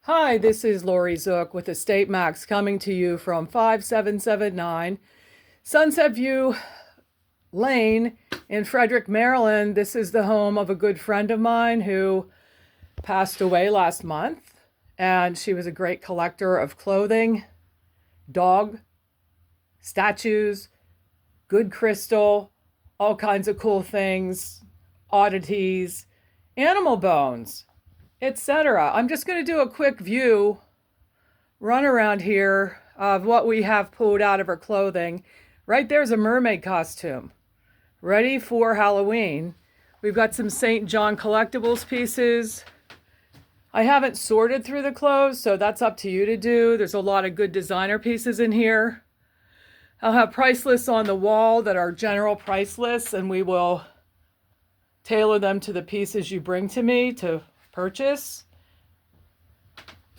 Hi, this is Lori Zook with Estate Max coming to you from 5779 Sunset View Lane in Frederick, Maryland. This is the home of a good friend of mine who passed away last month, and she was a great collector of clothing, dog, statues, good crystal, all kinds of cool things, oddities, animal bones, etc. I'm just going to do a quick view run around here of what we have pulled out of her clothing. Right there's a mermaid costume ready for Halloween. We've got some St. John collectibles pieces. I haven't sorted through the clothes, so that's up to you to do. There's a lot of good designer pieces in here. I'll have price lists on the wall that are general price lists, and we will tailor them to the pieces you bring to me to purchase.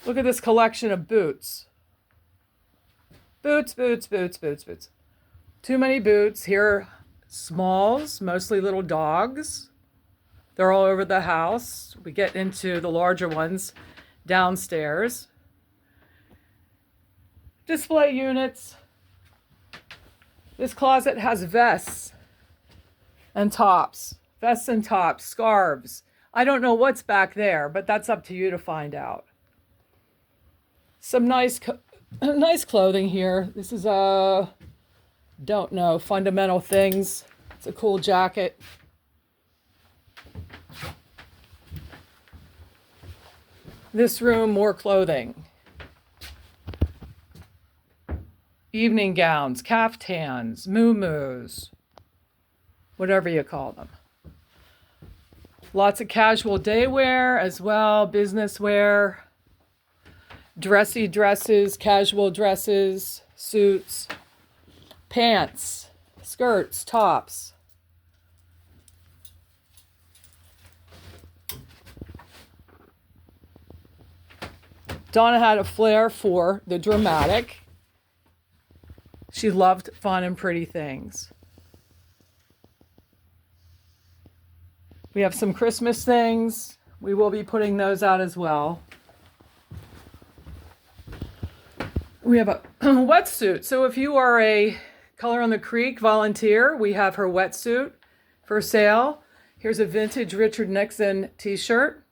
Look at this collection of boots. Boots. Too many boots. Here are smalls, mostly little dogs. They're all over the house. We get into the larger ones downstairs. Display units. This closet has vests and tops. Vests and tops, scarves. I don't know what's back there, but that's up to you to find out. Some nice clothing here. This is don't know, fundamental things. It's a cool jacket. This room, more clothing. Evening gowns, caftans, muumuus, whatever you call them. Lots of casual day wear as well, business wear, dressy dresses, casual dresses, suits, pants, skirts, tops. Donna had a flair for the dramatic. She loved fun and pretty things. We have some Christmas things. We will be putting those out as well. We have a wetsuit. So if you are a Color on the Creek volunteer, we have her wetsuit for sale. Here's a vintage Richard Nixon t-shirt.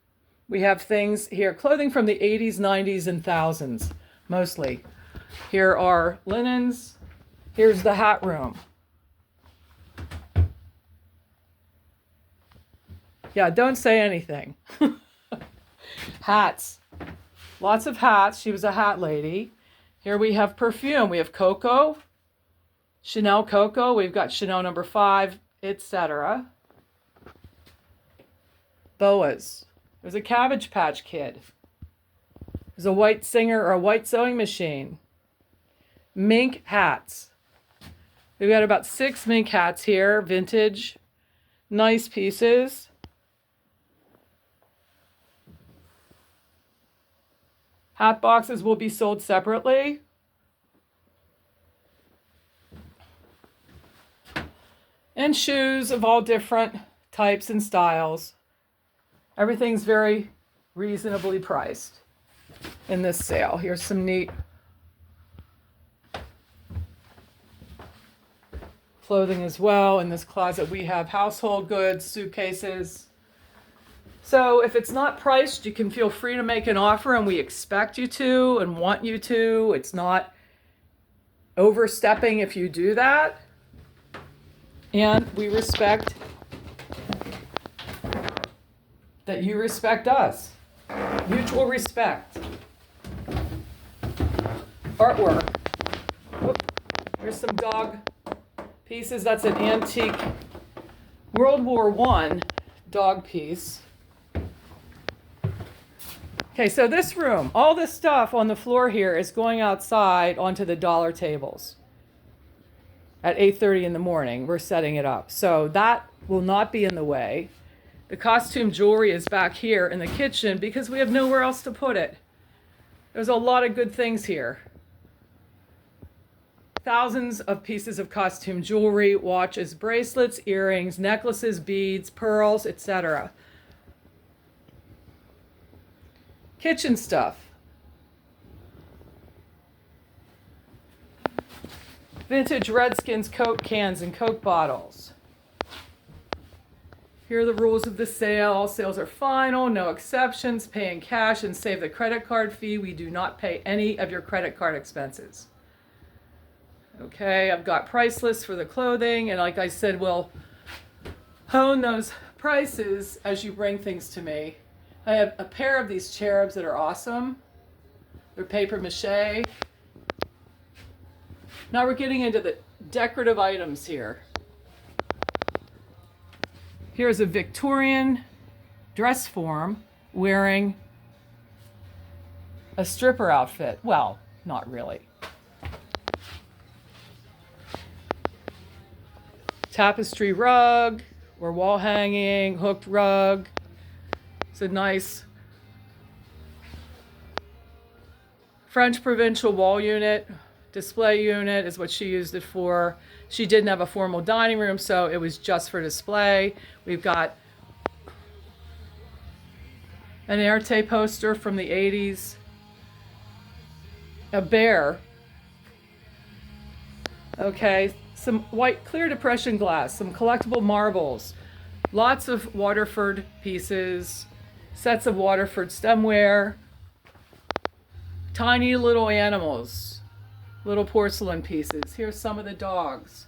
We have things here, clothing from the 80s, 90s, and thousands, mostly. Here are linens. Here's the hat room. Yeah, don't say anything. Hats. Lots of hats. She was a hat lady. Here we have perfume. We have Coco, Chanel Coco. We've got Chanel No. 5, etc. Boas. There's a Cabbage Patch Kid. There's a white singer or a white sewing machine. Mink hats. We've got about 6 mink hats here. Vintage. Nice pieces. Hat boxes will be sold separately. And shoes of all different types and styles. Everything's very reasonably priced in this sale. Here's some neat clothing as well. In this closet we have household goods, suitcases. So if it's not priced, you can feel free to make an offer, and we expect you to and want you to. It's not overstepping if you do that. And we respect that you respect us. Mutual respect. Artwork. Here's some dog pieces. That's an antique World War I dog piece. Okay, so this room, all this stuff on the floor here is going outside onto the dollar tables. At 8:30 in the morning, we're setting it up. So that will not be in the way. The costume jewelry is back here in the kitchen because we have nowhere else to put it. There's a lot of good things here. Thousands of pieces of costume jewelry, watches, bracelets, earrings, necklaces, beads, pearls, etc. Kitchen stuff. Vintage Redskins Coke cans and Coke bottles. Here are the rules of the sale. Sales are final, no exceptions. Pay in cash and save the credit card fee. We do not pay any of your credit card expenses. Okay, I've got price lists for the clothing, and like I said, we'll hone those prices as you bring things to me. I have a pair of these cherubs that are awesome. They're paper mache. Now we're getting into the decorative items here. Here's a Victorian dress form wearing a stripper outfit. Well, not really. Tapestry rug or wall hanging, hooked rug. It's a nice French provincial wall unit. Display unit is what she used it for. She didn't have a formal dining room, so it was just for display. We've got an Arte poster from the 80s. A bear. Okay, some white clear depression glass, some collectible marbles, lots of Waterford pieces, sets of Waterford stemware, tiny little animals. Little porcelain pieces. Here's some of the dogs,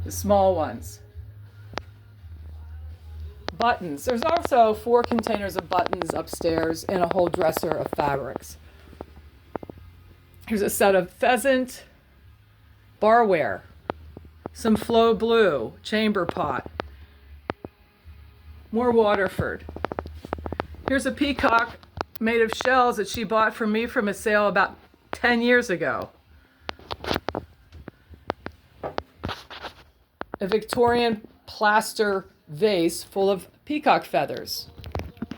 the small ones. Buttons. There's also 4 containers of buttons upstairs and a whole dresser of fabrics. Here's a set of pheasant barware, some Flow Blue chamber pot, more Waterford. Here's a peacock made of shells that she bought from me from a sale about 10 years ago. A Victorian plaster vase full of peacock feathers.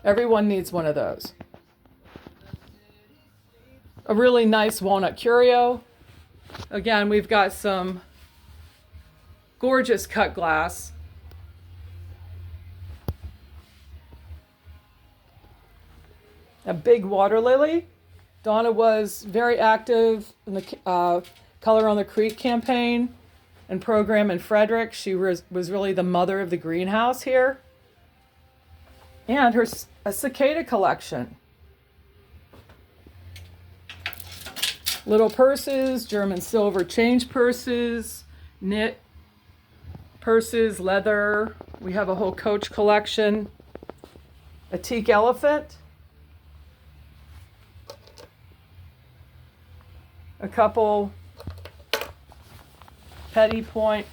Everyone needs one of those. A really nice walnut curio. Again, we've got some gorgeous cut glass. A big water lily. Donna was very active in the Color on the Creek campaign and program in Frederick. She was really the mother of the greenhouse here. And a cicada collection. Little purses, German silver change purses, knit purses, leather. We have a whole Coach collection. A teak elephant. A couple Petty Point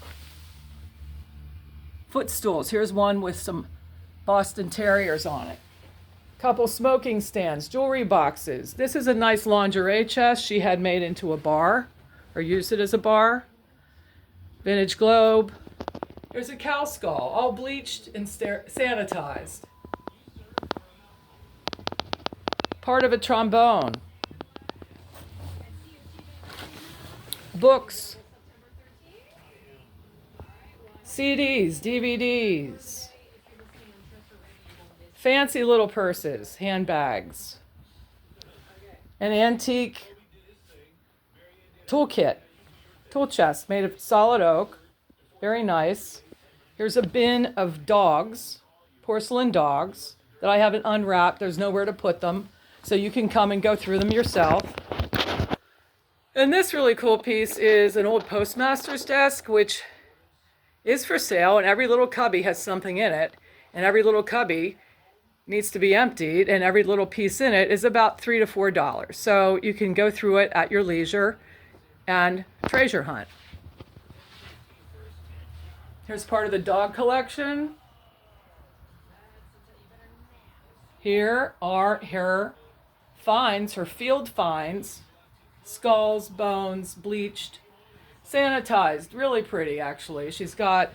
footstools. Here's one with some Boston Terriers on it. Couple smoking stands, jewelry boxes. This is a nice lingerie chest she had made into a bar, or used it as a bar. Vintage globe. There's a cow skull, all bleached and sanitized. Part of a trombone. Books. CDs, DVDs. Fancy little purses, handbags. An antique tool chest made of solid oak. Very nice. Here's a bin of dogs, porcelain dogs, that I haven't unwrapped. There's nowhere to put them, so you can come and go through them yourself. And this really cool piece is an old postmaster's desk, which is for sale, and every little cubby has something in it, and every little cubby needs to be emptied, and every little piece in it is about $3 to $4. So you can go through it at your leisure and treasure hunt. Here's part of the dog collection. Here are her finds, her field finds. Skulls, bones, bleached, sanitized. Really pretty, actually. She's got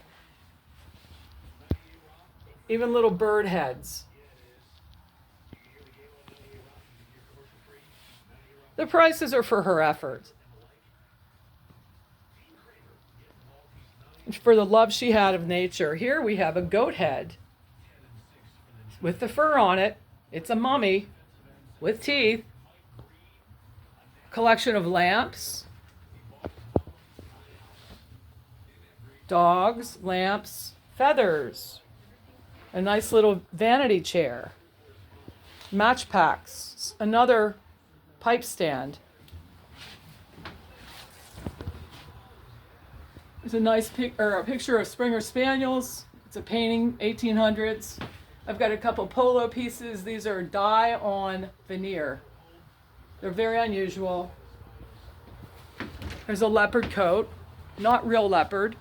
even little bird heads. The prices are for her effort. For the love she had of nature. Here we have a goat head with the fur on it. It's a mummy with teeth. Collection of lamps. dogs, lamps, feathers, a nice little vanity chair, match packs, another pipe stand. There's a nice a picture of Springer Spaniels. It's a painting, 1800s. I've got a couple polo pieces. These are dye on veneer. They're very unusual. There's a leopard coat, not real leopard,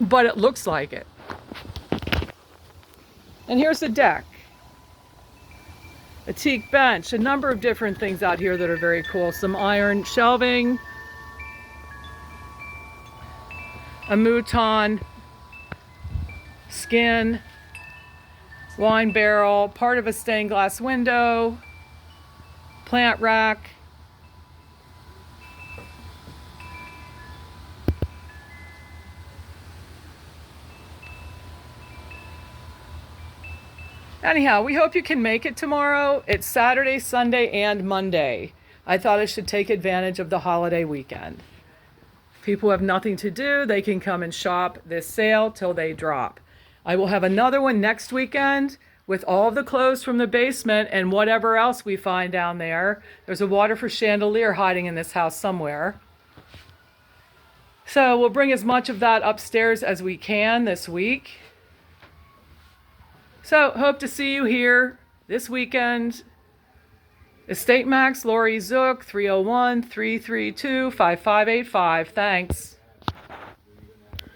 but it looks like it. And here's the deck. A teak bench, a number of different things out here that are very cool. Some iron shelving, a mouton skin, wine barrel, part of a stained glass window, plant rack, anyhow, we hope you can make it tomorrow. It's Saturday, Sunday, and Monday. I thought I should take advantage of the holiday weekend. People have nothing to do. They can come and shop this sale till they drop. I will have another one next weekend with all of the clothes from the basement and whatever else we find down there. There's a Waterford chandelier hiding in this house somewhere. So we'll bring as much of that upstairs as we can this week. So hope to see you here this weekend. Estate Max, Lori Zook, 301-332-5585. Thanks.